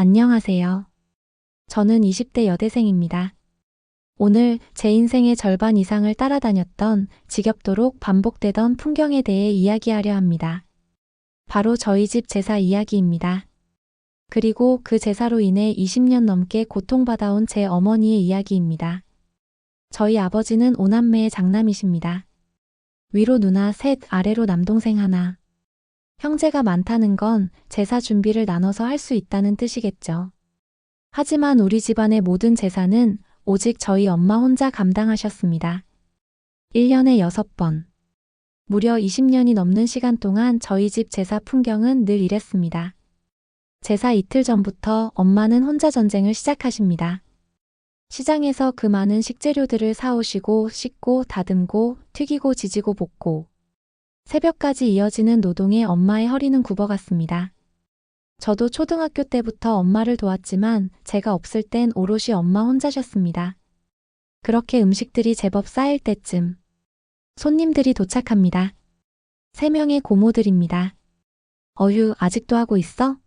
안녕하세요. 저는 20대 여대생입니다. 오늘 제 인생의 절반 이상을 따라다녔던 지겹도록 반복되던 풍경에 대해 이야기하려 합니다. 바로 저희 집 제사 이야기입니다. 그리고 그 제사로 인해 20년 넘게 고통받아온 제 어머니의 이야기입니다. 저희 아버지는 5남매의 장남이십니다. 위로 누나 셋, 아래로 남동생 하나. 형제가 많다는 건 제사 준비를 나눠서 할 수 있다는 뜻이겠죠. 하지만 우리 집안의 모든 제사는 오직 저희 엄마 혼자 감당하셨습니다. 1년에 6번. 무려 20년이 넘는 시간 동안 저희 집 제사 풍경은 늘 이랬습니다. 제사 이틀 전부터 엄마는 혼자 전쟁을 시작하십니다. 시장에서 그 많은 식재료들을 사오시고 씻고 다듬고 튀기고 지지고 볶고 새벽까지 이어지는 노동에 엄마의 허리는 굽어갔습니다. 저도 초등학교 때부터 엄마를 도왔지만 제가 없을 땐 오롯이 엄마 혼자셨습니다. 그렇게 음식들이 제법 쌓일 때쯤 손님들이 도착합니다. 3명의 고모들입니다. 어휴, 아직도 하고 있어?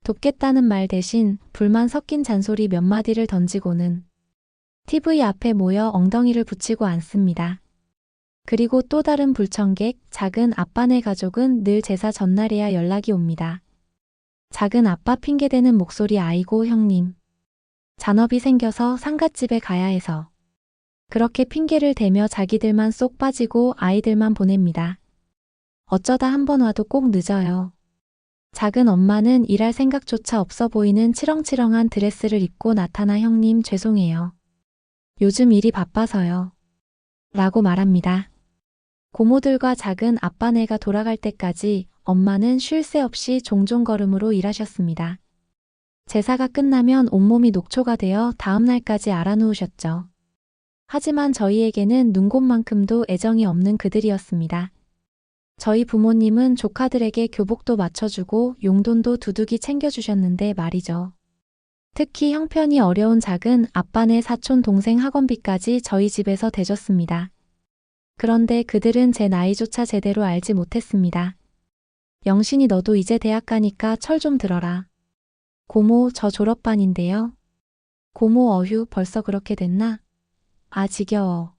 돕겠다는 말 대신 불만 섞인 잔소리 몇 마디를 던지고는 TV 앞에 모여 엉덩이를 붙이고 앉습니다. 그리고 또 다른 불청객, 작은 아빠네 가족은 늘 제사 전날에야 연락이 옵니다. 작은 아빠 핑계대는 목소리 아이고 형님. 잔업이 생겨서 상갓집에 가야 해서. 그렇게 핑계를 대며 자기들만 쏙 빠지고 아이들만 보냅니다. 어쩌다 한 번 와도 꼭 늦어요. 작은 엄마는 일할 생각조차 없어 보이는 치렁치렁한 드레스를 입고 나타나 형님 죄송해요. 요즘 일이 바빠서요. 라고 말합니다. 고모들과 작은 아빠네가 돌아갈 때까지 엄마는 쉴 새 없이 종종 걸음으로 일하셨습니다. 제사가 끝나면 온몸이 녹초가 되어 다음 날까지 알아누우셨죠. 하지만 저희에게는 눈곱만큼도 애정이 없는 그들이었습니다. 저희 부모님은 조카들에게 교복도 맞춰주고 용돈도 두둑이 챙겨주셨는데 말이죠. 특히 형편이 어려운 작은 아빠네 사촌 동생 학원비까지 저희 집에서 대줬습니다. 그런데 그들은 제 나이조차 제대로 알지 못했습니다. 영신이 너도 이제 대학 가니까 철 좀 들어라. 고모, 저 졸업반인데요. 고모 어휴, 벌써 그렇게 됐나? 아, 지겨워.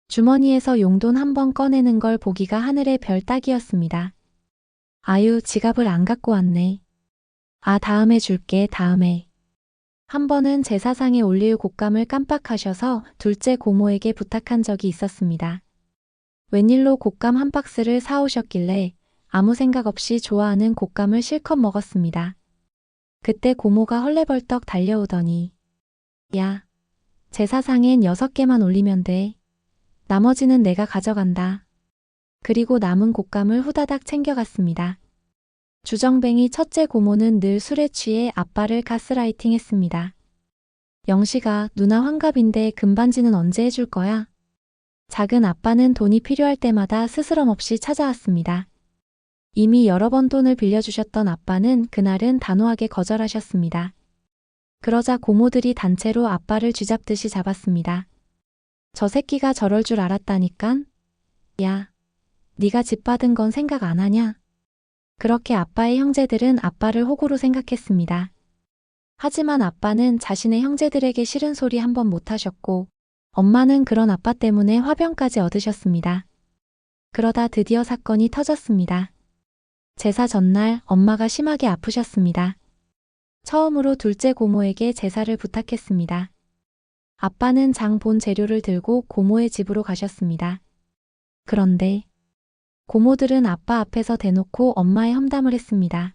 주머니에서 용돈 한 번 꺼내는 걸 보기가 하늘의 별 따기였습니다. 아유, 지갑을 안 갖고 왔네. 아, 다음에 줄게, 다음에. 한 번은 제사상에 올릴 곶감을 깜빡하셔서 둘째 고모에게 부탁한 적이 있었습니다. 웬일로 곶감 한 박스를 사오셨길래 아무 생각 없이 좋아하는 곶감을 실컷 먹었습니다. 그때 고모가 헐레벌떡 달려오더니 야, 제사상엔 6개만 올리면 돼. 나머지는 내가 가져간다. 그리고 남은 곶감을 후다닥 챙겨갔습니다. 주정뱅이 첫째 고모는 늘 술에 취해 아빠를 가스라이팅 했습니다. 영식아, 누나 환갑인데 금반지는 언제 해줄 거야? 작은 아빠는 돈이 필요할 때마다 스스럼 없이 찾아왔습니다. 이미 여러 번 돈을 빌려주셨던 아빠는 그날은 단호하게 거절하셨습니다. 그러자 고모들이 단체로 아빠를 쥐잡듯이 잡았습니다. 저 새끼가 저럴 줄 알았다니깐? 야, 네가 집 받은 건 생각 안 하냐? 그렇게 아빠의 형제들은 아빠를 호구로 생각했습니다. 하지만 아빠는 자신의 형제들에게 싫은 소리 한 번 못 하셨고 엄마는 그런 아빠 때문에 화병까지 얻으셨습니다. 그러다 드디어 사건이 터졌습니다. 제사 전날 엄마가 심하게 아프셨습니다. 처음으로 둘째 고모에게 제사를 부탁했습니다. 아빠는 장 본 재료를 들고 고모의 집으로 가셨습니다. 그런데 고모들은 아빠 앞에서 대놓고 엄마의 험담을 했습니다.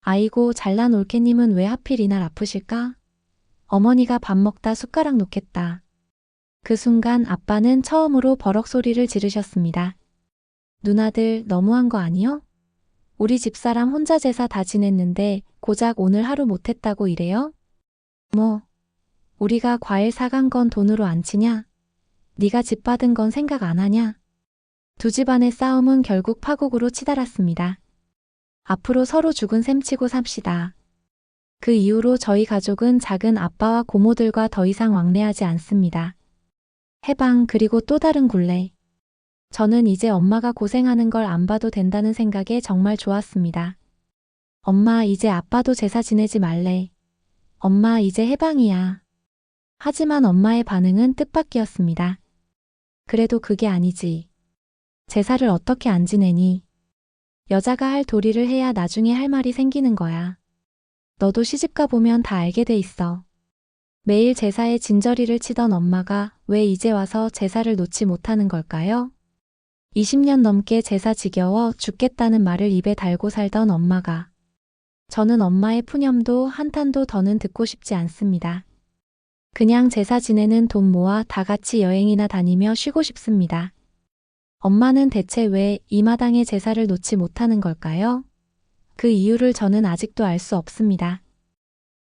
아이고, 잘난 올케님은 왜 하필 이날 아프실까? 어머니가 밥 먹다 숟가락 놓겠다. 그 순간 아빠는 처음으로 버럭 소리를 지르셨습니다. 누나들 너무한 거 아니요? 우리 집사람 혼자 제사 다 지냈는데 고작 오늘 하루 못했다고 이래요? 뭐, 우리가 과일 사간 건 돈으로 안 치냐? 네가 집 받은 건 생각 안 하냐? 두 집안의 싸움은 결국 파국으로 치달았습니다. 앞으로 서로 죽은 셈 치고 삽시다. 그 이후로 저희 가족은 작은 아빠와 고모들과 더 이상 왕래하지 않습니다. 해방 그리고 또 다른 굴레. 저는 이제 엄마가 고생하는 걸 안 봐도 된다는 생각에 정말 좋았습니다. 엄마, 이제 아빠도 제사 지내지 말래. 엄마, 이제 해방이야. 하지만 엄마의 반응은 뜻밖이었습니다. 그래도 그게 아니지. 제사를 어떻게 안 지내니? 여자가 할 도리를 해야 나중에 할 말이 생기는 거야. 너도 시집가 보면 다 알게 돼 있어. 매일 제사에 진저리를 치던 엄마가 왜 이제 와서 제사를 놓지 못하는 걸까요? 20년 넘게 제사 지겨워 죽겠다는 말을 입에 달고 살던 엄마가. 저는 엄마의 푸념도 한탄도 더는 듣고 싶지 않습니다. 그냥 제사 지내는 돈 모아 다 같이 여행이나 다니며 쉬고 싶습니다. 엄마는 대체 왜 이 마당에 제사를 놓지 못하는 걸까요? 그 이유를 저는 아직도 알 수 없습니다.